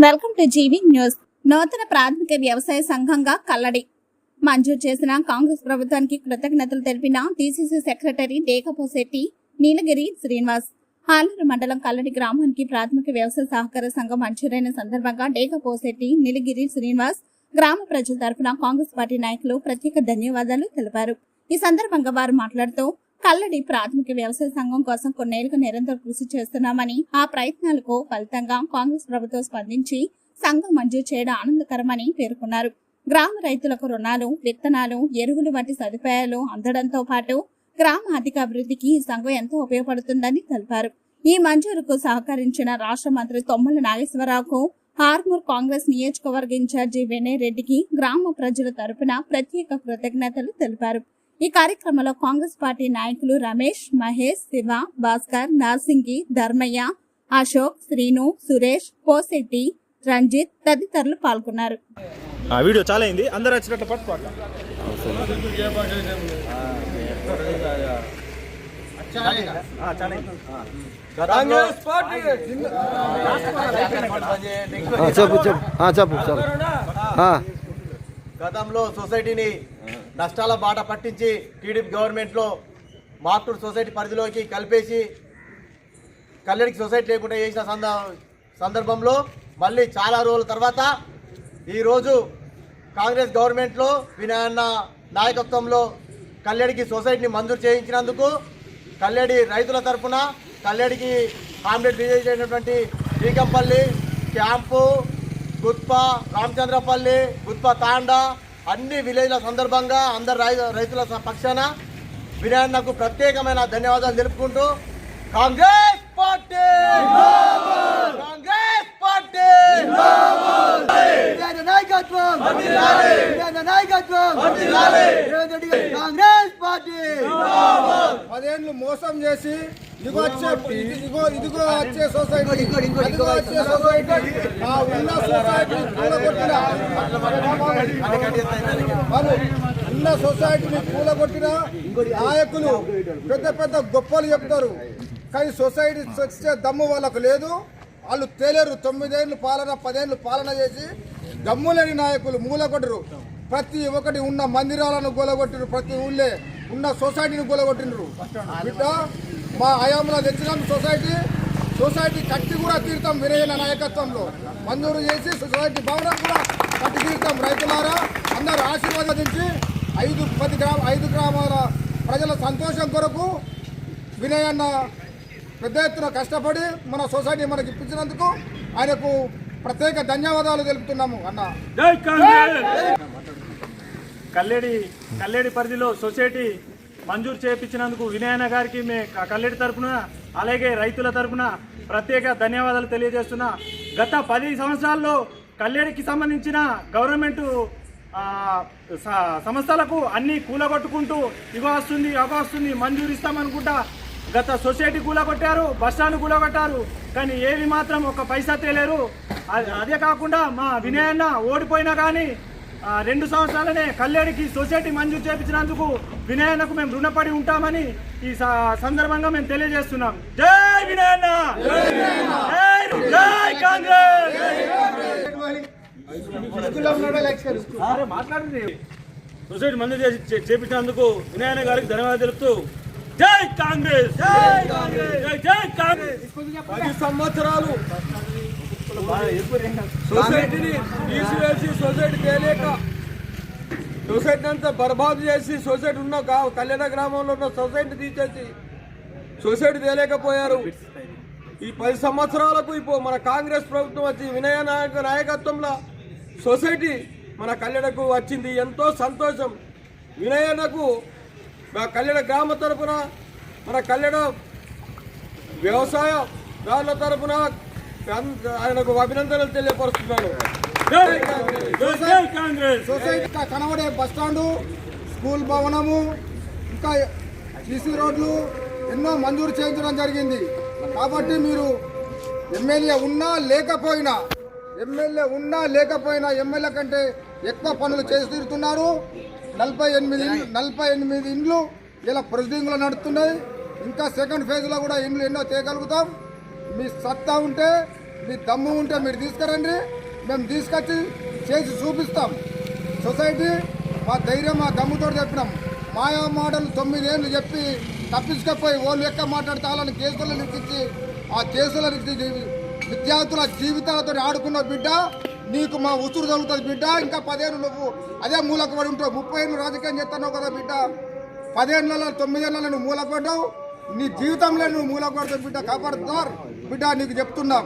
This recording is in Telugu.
Welcome to GV news. నూతన ప్రాథమిక వ్యవసాయ సంఘంగా కల్లడి మంజూరు చేసిన కాంగ్రెస్ ప్రభుత్వానికి కృతజ్ఞతలు తెలిపిన డీసీసీ సెక్రటరీ డేకపోశెట్టి నీలగిరి శ్రీనివాస్. హాలూరు మండలం కల్లడి గ్రామానికి ప్రాథమిక వ్యవసాయ సహకార సంఘం మంజూరైన సందర్భంగా డేకపోశెట్టి నీలగిరి శ్రీనివాస్ గ్రామ ప్రజల తరఫున కాంగ్రెస్ పార్టీ నాయకులు ప్రత్యేక ధన్యవాదాలు తెలిపారు. ఈ సందర్భంగా వారు మాట్లాడుతూ కల్లడి ప్రాథమిక వ్యవసాయ సంఘం కోసం కొన్నేళ్లుగా నిరంతర కృషి చేస్తున్నామని, ఆ ప్రయత్నాలకు ఫలితంగా కాంగ్రెస్ ప్రభుత్వం స్పందించి సంఘం మంజూరు చేయడం ఆనందకరమని పేర్కొన్నారు. గ్రామ రైతులకు రుణాలు, విత్తనాలు, ఎరువులు వంటి సదుపాయాలు అందడంతో పాటు గ్రామ ఆర్థిక అభివృద్ధికి ఈ సంఘం ఎంతో ఉపయోగపడుతుందని తెలిపారు. ఈ మంజూరుకు సహకరించిన రాష్ట్ర మంత్రి తొమ్మల నాగేశ్వరరావుకు, ఆర్మూర్ కాంగ్రెస్ నియోజకవర్గ ఇన్ఛార్జి వినయ్ రెడ్డికి గ్రామ ప్రజల తరపున ప్రత్యేక కృతజ్ఞతలు తెలిపారు. ఈ కార్యక్రమంలో కాంగ్రెస్ పార్టీ నాయకులు రమేష్, మహేష్, శివ, భాస్కర్, నార్సింగి, ధర్మయ్య, అశోక్, శ్రీను, సురేష్, పోసెట్టి, రంజిత్ తదితరులు పాల్గొన్నారు. వీడియో చాలా అయింది, అందరూ వచ్చినట్లు పట్టుకోవాలి. గతంలో సొసైటీని నష్టాల బాట పట్టించి టీడీపీ గవర్నమెంట్లో మార్టూర్ సొసైటీ పరిధిలోకి కలిపేసి కల్లడికి సొసైటీ లేకుండా చేసిన సందర్భంలో మళ్ళీ చాలా రోజుల తర్వాత ఈరోజు కాంగ్రెస్ గవర్నమెంట్లో వినయన్న నాయకత్వంలో కల్లడికి సొసైటీని మంజూరు చేయించినందుకు కల్లడి రైతుల తరఫున కల్లడికి కాంప్లెట్ రిలీజ్ అయినటువంటి శ్రీకంపల్లి, క్యాంపు, గుత్ప, రామచంద్రపల్లి, గుత్ప తాండా అన్ని విలేజ్ల సందర్భంగా అందరు రైతుల పక్షాన వినయన్నకు ప్రత్యేకమైన ధన్యవాదాలు తెలుపుకుంటూ Congress party Congress party Congress party 10 ఏళ్ళు మోసం చేసి ఇదిగో వచ్చే సొసైటీ ఉన్న సొసైటీని కూలగొట్టిన నాయకులు పెద్ద పెద్ద గొప్పలు చెప్తారు, కానీ సొసైటీ వచ్చే దమ్ము వాళ్ళకు లేదు. వాళ్ళు తేలేరు. 9 ఏళ్ళు పాలన 10 ఏళ్ళు పాలన చేసి దమ్ము లేని నాయకులు మూలగొట్టరు. ప్రతి ఒక్కటి ఉన్న మందిరాలను గొలగొట్టిరు, ప్రతి ఊళ్ళే ఉన్న సొసైటీని గొలగొట్టినరు. బిడ్డ మా హయాంలో తెచ్చినాం సొసైటీ కట్టి కూడా తీరుతాం. వినయన నాయకత్వంలో మంజూరు చేసి సొసైటీ భవనం కూడా కట్టి తీరుతాం. రైతులారా అందరూ ఆశీర్వాదించి 5 గ్రామాల ప్రజల సంతోషం కొరకు వినయన్న పెద్ద ఎత్తున కష్టపడి మన సొసైటీ మనకి ఇప్పించినందుకు ఆయనకు ప్రత్యేక ధన్యవాదాలు తెలుపుతున్నాము. అన్న కల్లెడి పరిధిలో సొసైటీ మంజూరు చేయించినందుకు వినయన్న గారికి కల్లెడి తరఫున అలాగే రైతుల తరఫున ప్రత్యేక ధన్యవాదాలు తెలియజేస్తున్నా. గత 10 సంవత్సరాల్లో కల్లెడికి సంబంధించిన గవర్నమెంట్ సంస్థలకు అన్ని కూలగొట్టుకుంటూ ఇగో వస్తుంది మంజూరు ఇస్తామనుకుంటా గత సొసైటీ కూలగొట్టారు, బస్టాండ్ కూలగొట్టారు, కానీ ఏవి మాత్రం ఒక పైసా తేలేరు. అదే కాకుండా మా వినయన్న ఓడిపోయినా కానీ 2 సంవత్సరాలనే కల్లెడికి సొసైటీ మంజూరు చేయించినందుకు వినయన్నకు మేము రుణపడి ఉంటామని ఈ సందర్భంగా మేము తెలియజేస్తున్నాం. జై వినయన్న, జై కాంగ్రెస్. సొసైటీ మంజూరు చేయించినందుకు వినయన్న గారికి ధన్యవాదాలు తెలుపుతూ జై కాంగ్రెస్, జై కాంగ్రెస్, జై కాంగ్రెస్. 10 సంవత్సరాలు సొసైటీని తీసివేసి సొసైటీ తేలేక సొసైటీ అంతా బర్బాదు చేసి సొసైటీ ఉన్న కళ్యాణ గ్రామంలో ఉన్న సొసైటీ తీసేసి సొసైటీ తేలేకపోయారు. ఈ 10 సంవత్సరాలకు ఇప్పుడు మన కాంగ్రెస్ ప్రభుత్వం వచ్చి వినయ నాయకత్వంలో సొసైటీ మన కళ్యాణకు వచ్చింది. ఎంతో సంతోషం. వినయనకు కళ్యాణ గ్రామ తరఫున మన కళ్యాణ వ్యవసాయదారుల తరఫున ఆయనకు అభినందనలు తెలియపరుస్తున్నాను. సొసైటీ కనబడే బస్టాండు, స్కూల్ భవనము, ఇంకా సీసీ రోడ్లు ఎన్నో మంజూరు చేయించడం జరిగింది. కాబట్టి మీరు ఎమ్మెల్యే ఉన్నా లేకపోయినా ఎమ్మెల్యే కంటే ఎక్కువ పనులు చేసి తీరుతున్నారు. 48 ఇండ్లు ఇలా ప్రొసీడింగ్లో నడుస్తున్నాయి. ఇంకా సెకండ్ ఫేజ్లో కూడా ఇండ్లు ఎన్నో చేయగలుగుతాం. మీ సత్తా ఉంటే మీ దమ్ము ఉంటే మీరు తీసుకురండి, మేము తీసుకొచ్చి చేసి చూపిస్తాం. సొసైటీ మా ధైర్యం మా దమ్ముతో చెప్పినాం. మాయా మాటలు 9 ఏళ్ళు చెప్పి తప్పించుకపోయి వాళ్ళు ఎక్క మాట్లాడితే వాళ్ళని కేసులను ఇచ్చి ఆ కేసులను విద్యార్థుల జీవితాలతో ఆడుకున్న బిడ్డ, నీకు మా ఉసురు తగులుతుంది బిడ్డ. ఇంకా 10 ఏళ్ళు నువ్వు అదే మూలకు పడి ఉంటావు. 30 ఏళ్ళు రాజకీయం చేస్తున్నావు కదా బిడ్డ. 10 ఏళ్ళలో 9 ఏళ్ళలో నువ్వు మూలకు పడ్డావు. నీ జీవితంలో నువ్వు మూలకు పడతావు బిడ్డ. కాపాడుతున్నారు బిడ్డ, నీకు చెప్తున్నాం.